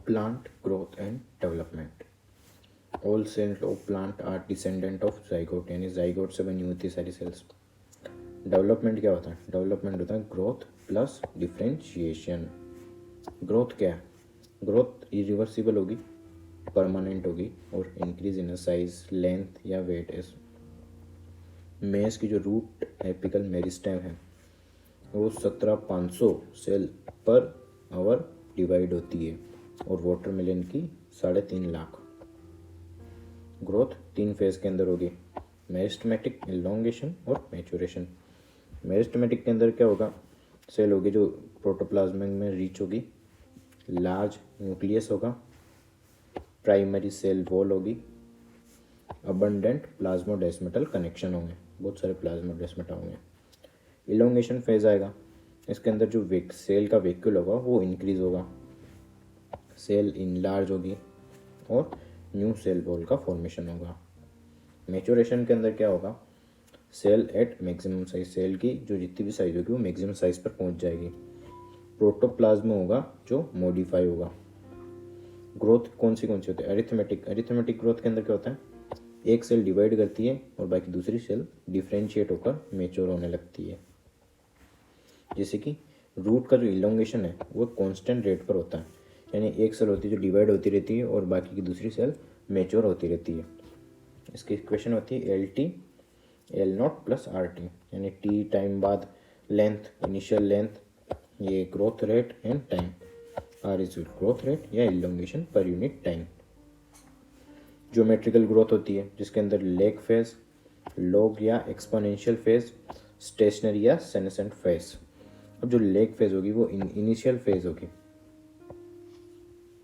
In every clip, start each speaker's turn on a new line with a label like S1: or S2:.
S1: Plant growth and development. All cells of plant are descendant of zygote, यानी zygote से बनी होती है सारी सेल्स. डेवलपमेंट क्या होता है? डेवलपमेंट होता है ग्रोथ प्लस डिफ्रेंशिएशन. ग्रोथ क्या है? ग्रोथ इरिवर्सिबल होगी, परमानेंट होगी और इंक्रीज इन साइज, लेंथ या वेट. इस मेज की जो रूट एपिकल मेरिस्टेम है वो 17,500 सेल पर आवर डिवाइड होती है और वाटरमेलन की 3.5 लाख. ग्रोथ 3 फेज के अंदर होगी, मेरिस्टेमेटिक, इलोंगेशन और मैच्योरेशन. मेरिस्टेमेटिक के अंदर क्या होगा? सेल होगी जो प्रोटोप्लाज्म में रीच होगी, लार्ज न्यूक्लियस होगा, प्राइमरी सेल वॉल होगी, अबंडेंट प्लाज्मोडेस्मेटल कनेक्शन होंगे, बहुत सारे प्लाज्मोडेस्मेटा होंगे. इलोंगेशन फेज आएगा, इसके अंदर जो सेल का वैक्यूल होगा वो इंक्रीज होगा, सेल इनलार्ज होगी और न्यू सेल वॉल का फॉर्मेशन होगा. मैच्योरेशन के अंदर क्या होगा? Cell at maximum size, cell की जो जितनी भी साइज होगी वो मैक्सिमम साइज पर पहुंच जाएगी. प्रोटोप्लाज्म होगा जो मॉडिफाई होगा. ग्रोथ कौन सी होती है? अरिथमेटिक ग्रोथ के अंदर क्या होता है? एक सेल डिवाइड करती है और बाकी दूसरी सेल डिफ्रेंशिएट होकर मेच्योर होने लगती है. जैसे कि रूट का जो इलोंगेशन है वो कांस्टेंट रेट पर होता है, यानी एक सेल होती है जो डिवाइड होती रहती है और बाकी की दूसरी सेल मेच्योर होती रहती है. इसकी इक्वेशन होती है LT L0 प्लस RT, यानी T टाइम बाद लेंथ, इनिशियल लेंथ, ये growth rate and time. R is growth rate या elongation per unit time. Geometrical growth होती है जिसके अंदर लेग फेज, लॉग या एक्सपोनेंशियल फेज, स्टेशनरी या सेनेसेंट फेज. अब जो लेग फेज होगी वो इनिशियल फेज होगी,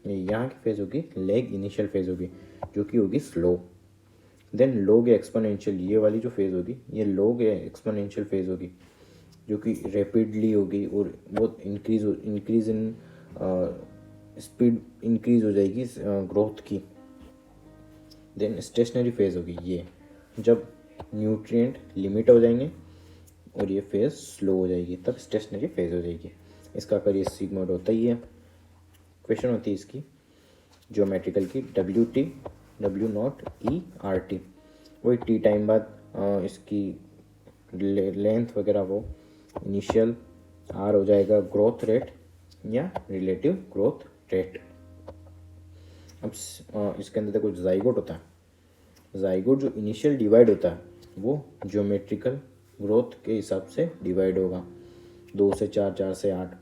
S1: यहाँ की फेज होगी लेग इनिशियल फेज होगी जो कि होगी स्लो. देन लॉग या एक्सपोनेंशियल, ये वाली जो फेज होगी ये लॉग या एक्सपोनेंशियल फेज होगी जो कि रैपिडली होगी और बहुत इंक्रीज इन स्पीड इंक्रीज हो जाएगी ग्रोथ की. देन स्टेशनरी फेज होगी ये जब न्यूट्रिएंट लिमिट हो जाएंगे और ये फेज स्लो हो जाएगी, तब स्टेशनरी फेज हो जाएगी. इसका करिए सिग्मोड होता ही है. क्वेश्चन होती है इसकी ज्योमेट्रिकल की WT W0 ERT, वही T टाइम बाद इसकी लेंथ वगैरह वो इनिशियल, R हो जाएगा ग्रोथ रेट या रिलेटिव ग्रोथ रेट. अब इसके अंदर देखो जाइगोट होता है, जाइगोट जो इनिशियल डिवाइड होता है वो ज्योमेट्रिकल ग्रोथ के हिसाब से डिवाइड होगा, 2 से 4, 4 से 8.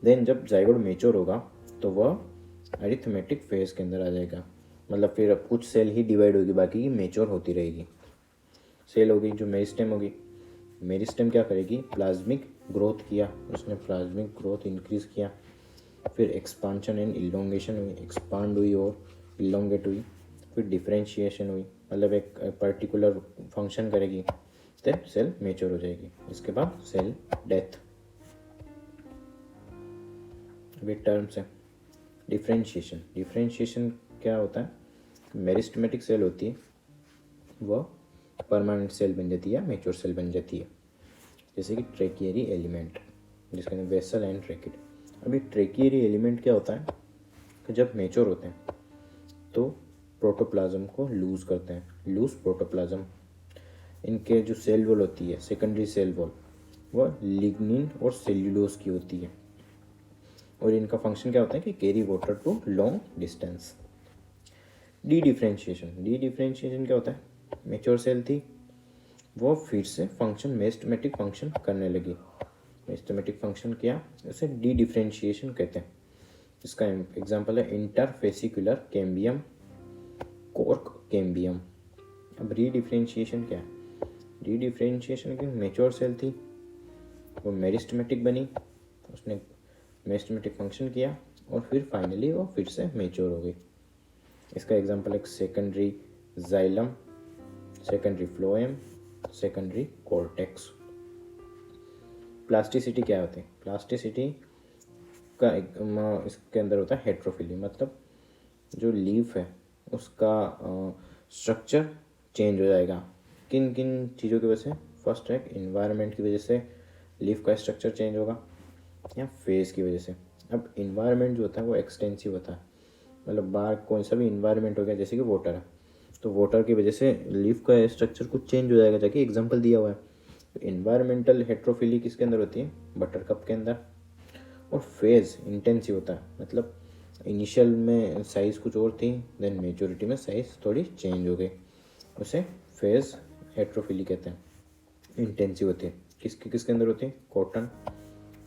S1: देन जब जाइगोट मेच्योर होगा तो वह अरिथमेटिक फेज के अंदर आ जाएगा, मतलब फिर अब कुछ सेल ही डिवाइड होगी, बाकी की मेच्योर होती रहेगी. सेल होगी जो मेरिस्टेम होगी, मेरिस्टेम क्या करेगी? प्लाज्मिक ग्रोथ किया, उसने प्लाज्मिक ग्रोथ इंक्रीज किया, फिर एक्सपांशन एंड इलोंगेशन हुई, एक्सपांड हुई और इलोंगेट हुई, फिर डिफ्रेंशिएशन हुई, मतलब एक पर्टिकुलर फंक्शन करेगी, देन सेल मेच्योर हो जाएगी. इसके बाद सेल डेथ. अभी टर्म्स है डिफ्रेंशिएशन. डिफ्रेंशिएशन क्या होता है? मेरिस्टेमेटिक सेल होती है वह परमानेंट सेल बन जाती है या मेच्योर सेल बन जाती है, जैसे कि ट्रेकियरी एलिमेंट जिसके अंदर वेसल एंड ट्रेकिड. अभी ट्रेकियरी एलिमेंट क्या होता है कि जब मेच्योर होते हैं तो प्रोटोप्लाज्म को लूज करते हैं, लूज प्रोटोप्लाज्म. इनके जो सेल वॉल होती है, सेकेंडरी सेल वॉल, वह लिग्निन और सेल्यूलोज की होती है और इनका फंक्शन क्या होता है कि carry water to long distance. Dedifferentiation क्या होता है? मेच्योर सेल थी वो फिर से फंक्शन मेरिस्टेमेटिक फंक्शन करने लगी, मेरिस्टेमेटिक फंक्शन किया, उसे डी डिफ्रेंशिएशन कहते हैं. इसका एग्जांपल है इंटरफेसिकुलर कैम्बियम, कॉर्क कैम्बियम. अब रीडिफ्रेंशिएशन क्या है? रीडिफ्रेंशिएशन की मेच्योर सेल थी वो मेरिस्टेमेटिक बनी, उसने मेरिस्टेमेटिक फंक्शन किया और फिर फाइनली वो फिर से मेच्योर हो गई. इसका एग्जांपल है secondary xylem, secondary phloem, secondary cortex. Plasticity क्या होती है? प्लास्टिसिटी का इसके अंदर होता है हेट्रोफिली, मतलब जो लीफ है उसका स्ट्रक्चर चेंज हो जाएगा. किन किन चीज़ों की वजह से? फर्स्ट है इन्वायरमेंट की वजह से लीफ का स्ट्रक्चर चेंज होगा या फेज की वजह से. अब इन्वायरमेंट जो होता है वो एक्सटेंसिव होता है, मतलब बाहर कौन सा भी इन्वायरमेंट हो गया, जैसे कि वाटर है, तो वाटर की वजह से लीफ का स्ट्रक्चर कुछ चेंज हो जाएगा, जाके एग्जाम्पल दिया हुआ है। तो इन्वायरमेंटल हेट्रोफिली किसके अंदर होती है? बटर कप के अंदर। और फेज इंटेंसिव होता है, मतलब इनिशियल में साइज़ कुछ और थी, देन मेच्योरिटी में साइज़ थोड़ी चेंज हो गई, उसे फेज हेट्रोफिली कहते हैं। इंटेंसिव होती है किसके किसके अंदर होती है? कॉटन,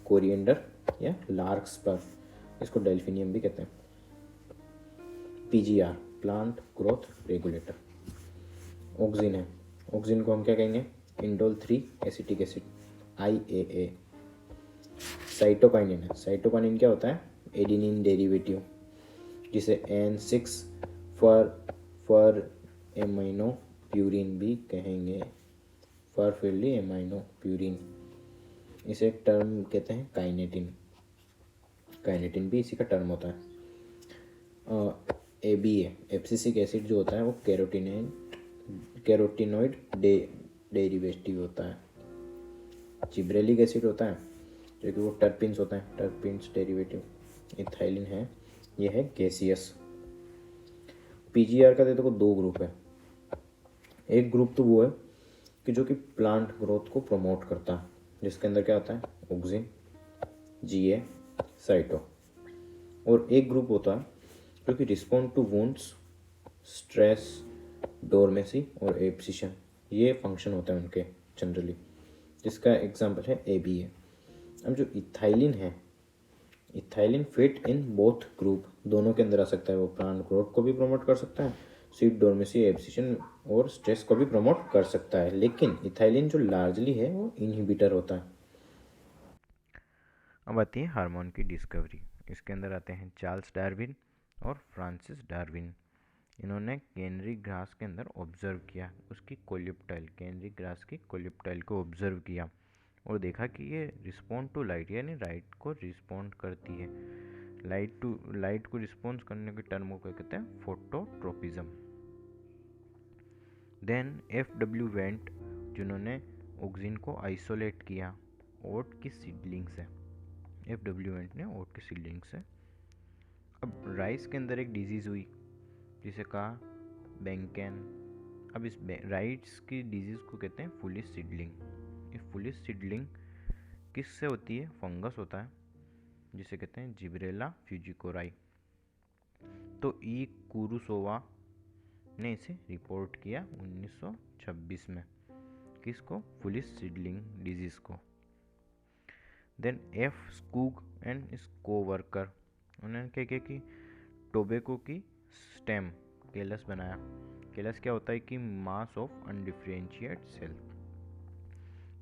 S1: कोरिएंडर या लार्क्स पर, इसको डेल्फिनियम भी कहते हैं। PGR, plant growth regulator. Auxin है, ऑक्सिन को हम क्या कहेंगे? Indole 3 acetic acid, IAA। Cytokinin है, साइटोकाइनिन क्या होता है? एडिनिन डेरिवेटिव, जिसे N6 फर एमाइनो प्यूरिन भी कहेंगे, फरफिल्ली एमाइनो प्यूरिन। इसे एक टर्म कहते हैं काइनेटिन, काइनेटिन भी इसी का टर्म होता है। ABA, एब्सिसिक एसिड जो होता है वो कैरोटिनॉइड डेरिवेटिव होता है। जिब्रेलिक एसिड होता है जो कि वो टर्पिन्स होता है, टर्पिन्स डेरिवेटिव। इथाइलिन है, ये है गैसियस। पीजीआर का देखो दो ग्रुप है। एक ग्रुप तो वो है कि जो कि प्लांट ग्रोथ को प्रमोट करता है, जिसके अंदर क्या होता है? Auxin, GA, cyto. और एक ग्रुप होता है जो कि respond to wounds, stress, dormancy और एब्सिशन, ये फंक्शन होता है उनके जनरली, जिसका एग्जांपल है ABA। अब जो इथाइलिन है, ethylene fit in both group, दोनों के अंदर आ सकता है। वो प्लांट ग्रोथ को भी प्रमोट कर सकता है, सीड डोरमेसी, एब्सिशन और स्ट्रेस को भी प्रमोट कर सकता है। लेकिन इथाइलिन जो लार्जली है वो इनहिबिटर होता है। अब आती है हार्मोन की डिस्कवरी। इसके अंदर आते हैं चार्ल्स डार्विन और फ्रांसिस डार्विन। इन्होंने कैनरी ग्रास के अंदर ऑब्जर्व किया, उसकी कोलिप्टाइल, कैनरी ग्रास की कोलिप्टाइल को ऑब्जर्व किया और देखा कि ये रिस्पॉन्ड टू लाइट यानी लाइट को रिस्पॉन्ड करती है। लाइट को रिस्पॉन्स करने के टर्म को कहते हैं फोटोट्रोपिज्म। देन FW वेंट, जिन्होंने ऑक्सिन को आइसोलेट किया ओट की सीडलिंग से। FW वेंट ने ओट की सीडलिंग से। अब राइस के अंदर एक डिजीज़ हुई जिसे कहा बैंकेन। अब इस राइस की डिजीज़ को कहते हैं फुलिश सीडलिंग। ये फुलिश सीडलिंग किससे होती है? फंगस होता है जिसे कहते हैं जिब्रेला फ्यूजिकोराई। तो ई कुरुसोवा ने इसे रिपोर्ट किया 1926 में, किसको? फुलिश सीडलिंग डिजीज़ को। देन F स्कूग एंड इसको वर्कर, उन्होंने क्या किया कि टोबैको की स्टेम केलस बनाया। केलस क्या होता है? कि मास ऑफ अनडिफरेंशिएट सेल।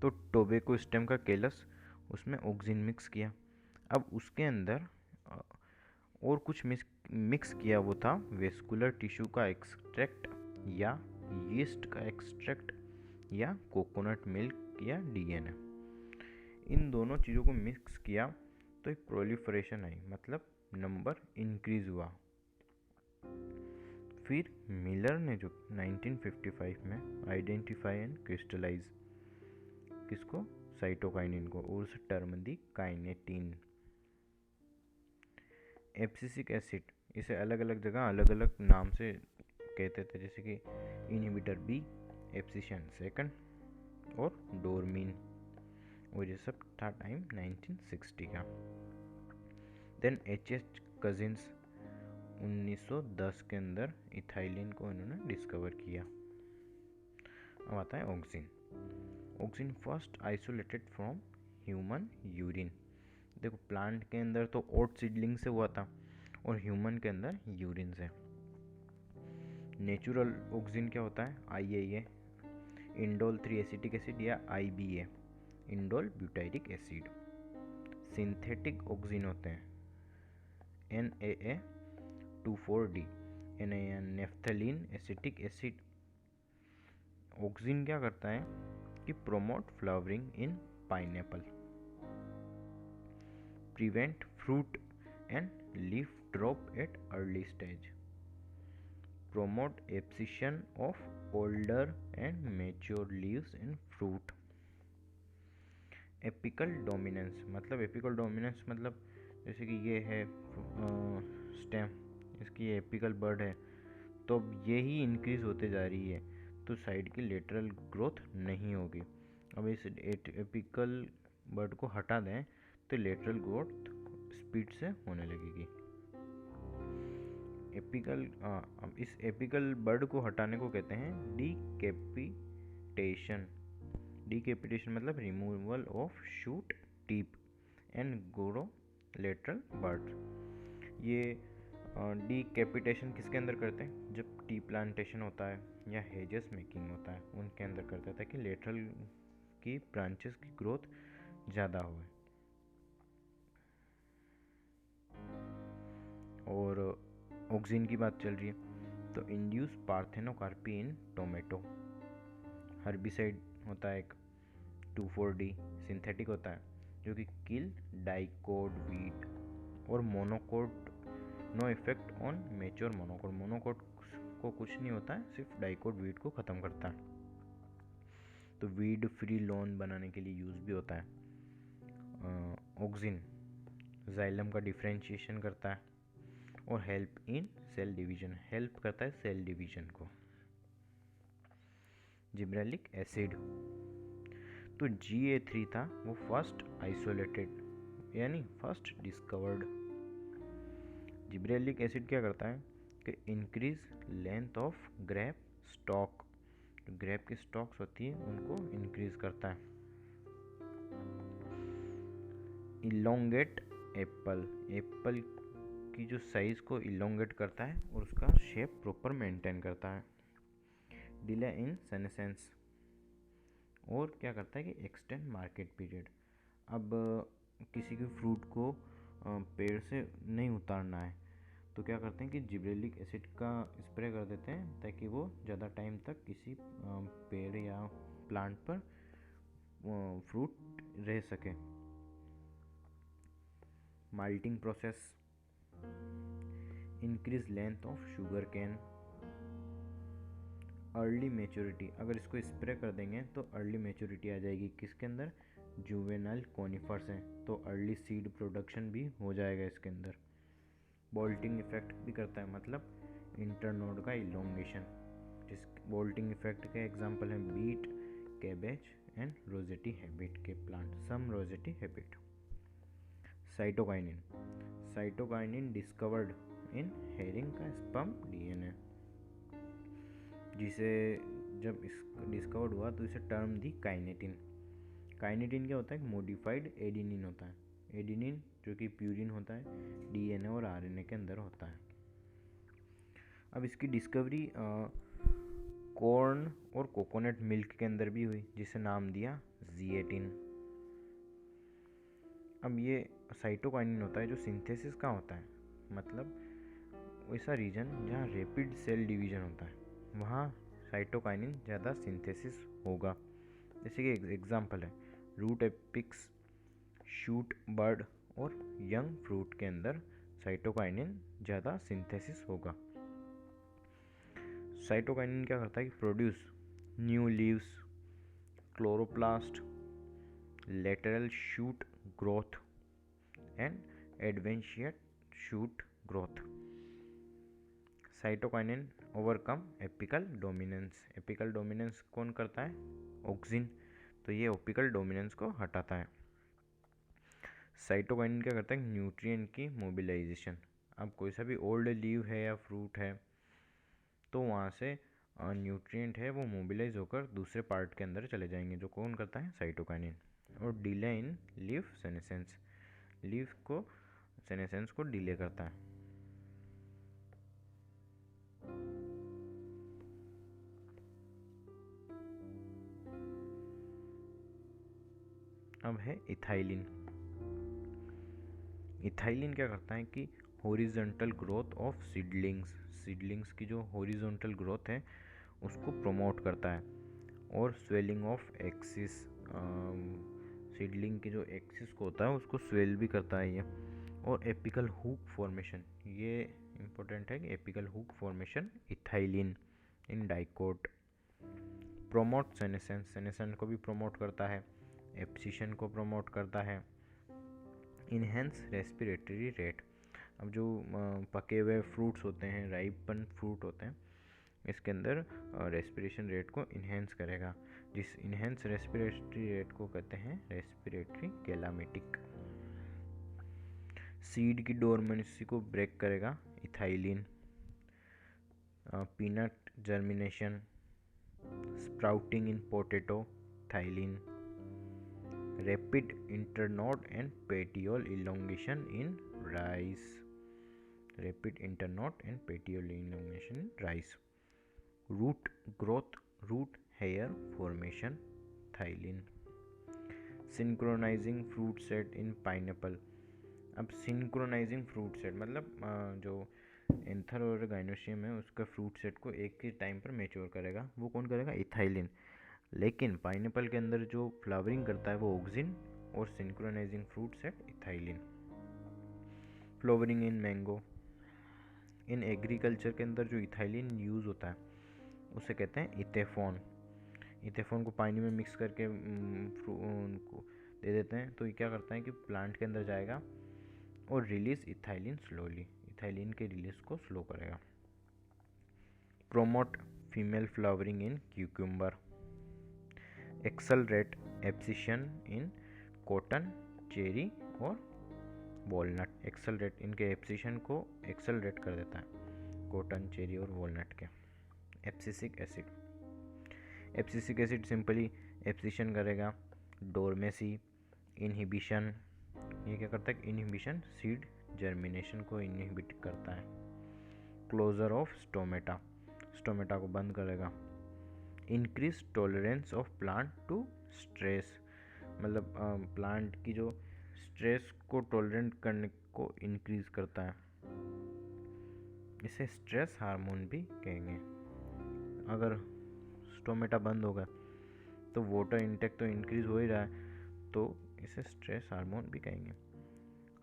S1: तो टोबैको स्टेम का केलस, उसमें ऑक्सिन मिक्स किया। अब उसके अंदर और कुछ मिक्स किया, वो था वेस्कुलर टिश्यू का एक्सट्रैक्ट या यीस्ट का एक्सट्रैक्ट या कोकोनट मिल्क या DNA। इन दोनों चीज़ों को मिक्स किया तो एक प्रोलिफरेशन आई, मतलब नंबर इंक्रीज हुआ। फिर मिलर ने जो 1955 में आइडेंटिफाई एंड क्रिस्टलाइज किसको? साइटोकाइनिन को, और उस टर्म दी काइनेटिन। एब्सिसिक एसिड, इसे अलग अलग जगह अलग अलग नाम से कहते थे, जैसे कि इनहिबिटर B, एब्सिशन सेकंड और डोरमीन। और ये सब था टाइम 1960 का। Then H.H. कजिन्स 1910 के अंदर इथाइलिन को इन्होंने डिस्कवर किया। अब आता है auxin. Auxin first isolated from human urine. देखो प्लांट के अंदर तो ओट सीडलिंग से हुआ था और ह्यूमन के अंदर यूरिन से। नेचुरल ऑक्सिन क्या होता है? IAA, इंडोल 3 एसिटिक एसिड या IBA, indole butyric acid. Synthetic auxin होते हैं NAA24D, naphthalene acetic acid. Auxin क्या करता है कि promote flowering in pineapple, prevent fruit and leaf drop at early stage, promote abscission of older and mature leaves in fruit। Apical dominance, मतलब apical dominance मतलब जैसे कि ये है स्टेम, इसकी एपिकल बर्ड है, तो अब ये ही इंक्रीज होते जा रही है, तो साइड की लेटरल ग्रोथ नहीं होगी। अब इस एपिकल बर्ड को हटा दें तो लेटरल ग्रोथ स्पीड से होने लगेगी। अब इस एपिकल बर्ड को हटाने को कहते हैं डीकैपिटेशन। डीकैपिटेशन मतलब removal of shoot tip and grow lateral bird. ये डीकैपिटेशन किसके अंदर करते हैं? जब टी प्लांटेशन होता है या हेजेस मेकिंग होता है उनके अंदर करते हैं, ताकि लेटरल की ब्रांचेस की ग्रोथ ज़्यादा हो। और ऑक्सिन की बात चल रही है, तो induce parthenocarpy in tomato. Herbicide होता है एक 2,4-D सिंथेटिक होता है, जो कि किल डाइकोट वीट और monocot. No effect on mature monocot. Monocot को कुछ नहीं होता है, सिर्फ डाइकोट वीट को ख़त्म करता है। तो वीड फ्री लॉन बनाने के लिए यूज़ भी होता है। ऑक्सिन जाइलम का डिफ्रेंशिएशन करता है और help in cell division, help करता है सेल डिवीजन को। जिब्रेलिक एसिड, तो Ga3 था वो फर्स्ट आइसोलेटेड यानी फर्स्ट डिस्कवर्ड। जिब्रेलिक एसिड क्या करता है कि increase length of grape stalk. तो ग्रेप की स्टॉक्स होती है उनको इंक्रीज करता है। इलोंगेट एप्पल, एप्पल की जो साइज़ को इलोंगेट करता है और उसका शेप प्रॉपर मेंटेन करता है। डिले इन सेनेसेंस, और क्या करता है कि एक्सटेंड मार्केट पीरियड। अब किसी भी फ्रूट को पेड़ से नहीं उतारना है तो क्या करते हैं कि जिब्रेलिक एसिड का स्प्रे कर देते हैं, ताकि वो ज़्यादा टाइम तक किसी पेड़ या प्लांट पर फ्रूट रह सके। Malting process, increase length of sugar cane. Early maturity, अगर इसको स्प्रे कर देंगे तो अर्ली मेच्योरिटी आ जाएगी किसके अंदर? जुवेनाइल कोनिफर्स हैं, तो अर्ली सीड प्रोडक्शन भी हो जाएगा इसके अंदर। बोल्टिंग इफेक्ट भी करता है, मतलब इंटरनोड का इलोंगेशन। जिस बोल्टिंग इफेक्ट के एग्जांपल हैं beet, cabbage and rosette habit के plant, some rosette habit. Cytokinin, cytokinin discovered in herring का स्पर्म डीएनए, जिसे जब इस डिस्कवर्ड हुआ तो इसे टर्म दी काइनेटिन। काइनेटिन क्या होता है? मोडिफाइड एडिनिन होता है। एडिनिन जो कि प्यूरिन होता है, डीएनए और आरएनए के अंदर होता है। अब इसकी डिस्कवरी कॉर्न और कोकोनट मिल्क के अंदर भी हुई, जिसे नाम दिया जिएटिन। अब ये साइटोकाइनिन होता है जो सिंथेसिस का होता है, मतलब वैसा रीजन जहाँ रैपिड सेल डिवीजन होता है वहाँ साइटोकाइनिन ज़्यादा सिंथेसिस होगा। जैसे कि एग्जांपल है रूट एपिक्स, शूट बर्ड और यंग फ्रूट के अंदर साइटोकाइनिन ज़्यादा सिंथेसिस होगा। साइटोकाइनिन क्या करता है कि produce new leaves, chloroplast, lateral shoot growth and adventitious shoot growth. Cytokinin overcome apical dominance, apical dominance कौन करता है? ऑक्सिन, तो ये एपिकल डोमिनेंस को हटाता है। साइटोकाइनिन क्या करता है? न्यूट्रिएंट की मोबिलाइजेशन। अब कोई सा भी ओल्ड लीव है या फ्रूट है तो वहाँ से न्यूट्रिएंट है वो मोबिलाइज होकर दूसरे पार्ट के अंदर चले जाएंगे, जो कौन करता है? साइटोकाइनिन। और delay in leaf senescence, leaf को सेनेसेंस को डिले करता है। अब है इथाइलिन। इथाइलिन क्या करता है कि horizontal growth of seedlings, seedlings की जो हॉरिजॉन्टल ग्रोथ है उसको प्रमोट करता है। और स्वेलिंग ऑफ एक्सिस, सीडलिंग के जो एक्सिस को होता है उसको स्वेल भी करता है ये। और एपिकल हुक फॉर्मेशन, ये इम्पोर्टेंट है कि एपिकल हुक फॉर्मेशन इथाइलिन इन डाइकोट। प्रोमोट सेनेसेंस, सेनेसेंस को भी प्रमोट करता है, एब्सिशन को प्रमोट करता है। इनहेंस रेस्पिरेटरी रेट, अब जो पके हुए फ्रूट्स होते हैं, राइपन फ्रूट होते हैं, इसके अंदर रेस्पिरेशन रेट को इन्हेंस करेगा, जिस इन्हेंस रेस्पिरेटरी रेट को कहते हैं रेस्पिरेटरी कैलामिटिक। सीड की डोरमेंसी को ब्रेक करेगा ethylene. Peanut germination, sprouting in potato, ethylene. Rapid internode and petiole elongation in rice, rapid internode and petiole elongation in rice. Root growth, root hair formation, ethylene. Synchronizing fruit set in pineapple. अब synchronizing fruit set मतलब जो anther और gynoecium है उसका fruit set को एक ही time पर mature करेगा, वो कौन करेगा? इथाइलिन। लेकिन पाइनएप्पल के अंदर जो फ्लावरिंग करता है वो ऑक्सिन, और synchronising fruit set ethylene. Flowering in mango. In agriculture के अंदर जो इथाइलिन यूज़ होता है उसे कहते हैं इथेफॉन। इथेफॉन को पानी में मिक्स करके उनको दे देते हैं, तो ये क्या करता है कि प्लांट के अंदर जाएगा और रिलीज इथाइलिन स्लोली, इथाइलिन के रिलीज को स्लो करेगा। Promote female flowering in cucumber. Accelerate abscission in cotton, cherry और वॉलनट। एक्सेलरेट, इनके एब्सिशन को एक्सेलरेट कर देता है कॉटन, चेरी और वॉलनट के। Abscisic acid. Abscisic acid simply abscission करेगा। डोरमेसी, इनहिबिशन, ये क्या करता है? इनहिबिशन, सीड जर्मिनेशन को इनहिबिट करता है। क्लोजर ऑफ स्टोमेटा, स्टोमेटा को बंद करेगा। Increase tolerance of plant to stress, मतलब प्लांट की जो स्ट्रेस को टॉलरेंट करने को इंक्रीज करता है, इसे स्ट्रेस हार्मोन भी कहेंगे। अगर स्टोमेटा बंद होगा तो वाटर इंटेक तो इंक्रीज हो ही रहा है, तो इसे स्ट्रेस हार्मोन भी कहेंगे।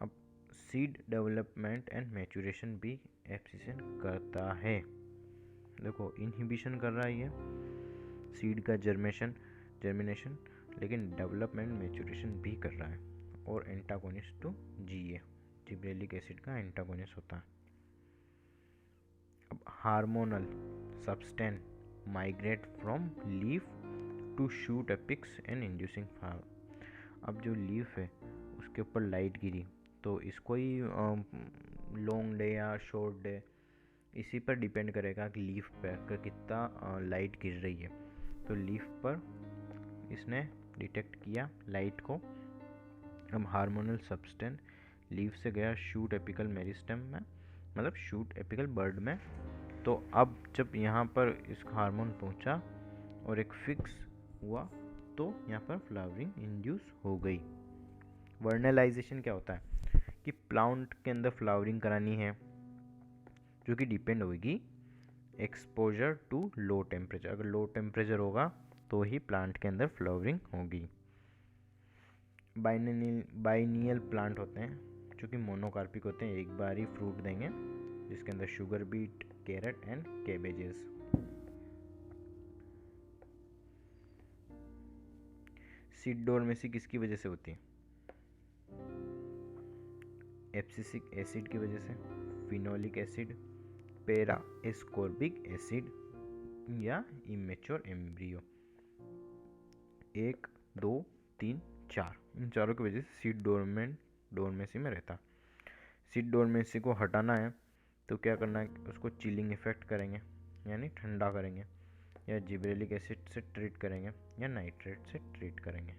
S1: अब सीड डेवलपमेंट एंड मैच्योरेशन भी एब्सिशन करता है। देखो इनहिबिशन कर रहा है ये सीड का जर्मिनेशन, लेकिन डेवलपमेंट मैच्योरेशन भी कर रहा है, और antagonist to GA, gibberellic acid का एंटागोनिस्ट होता है। अब hormonal substance migrate from leaf to shoot apex and inducing flower. अब जो लीफ है उसके ऊपर लाइट गिरी, तो इसको ही लॉन्ग डे या शॉर्ट डे इसी पर डिपेंड करेगा कि लीफ पर कितना लाइट गिर रही है। तो लीफ पर इसने डिटेक्ट किया लाइट को। अब हार्मोनल सब्सटेंस लीफ से गया शूट एपिकल मेरिस्टेम में, मतलब शूट एपिकल बर्ड में। तो अब जब यहाँ पर इस हार्मोन पहुँचा और एक फिक्स हुआ, तो यहाँ पर फ्लावरिंग इंड्यूस हो गई। वर्नलाइजेशन क्या होता है कि प्लांट के अंदर फ्लावरिंग करानी है, जो कि डिपेंड होगी एक्सपोजर टू लो टेम्परेचर। अगर लो टेम्परेचर होगा तो ही प्लांट के अंदर फ्लावरिंग होगी। बाइनियल प्लांट होते हैं जो कि मोनोकार्पिक होते हैं, एक बार ही फ्रूट देंगे, जिसके अंदर sugar beet, carrot and cabbages. Seed dormancy किसकी वजह से होती है? एब्सिसिक एसिड की वजह से, phenolic acid, para ascorbic acid या इमेच्योर एम्ब्रियो। 1, 2, 3, 4, इन चारों की वजह से सीड डोरमेसी में रहता। सीड डोरमेसी को हटाना है तो क्या करना है? उसको चिलिंग इफेक्ट करेंगे, यानी ठंडा करेंगे, या जिब्रेलिक एसिड से ट्रीट करेंगे, या नाइट्रेट से ट्रीट करेंगे।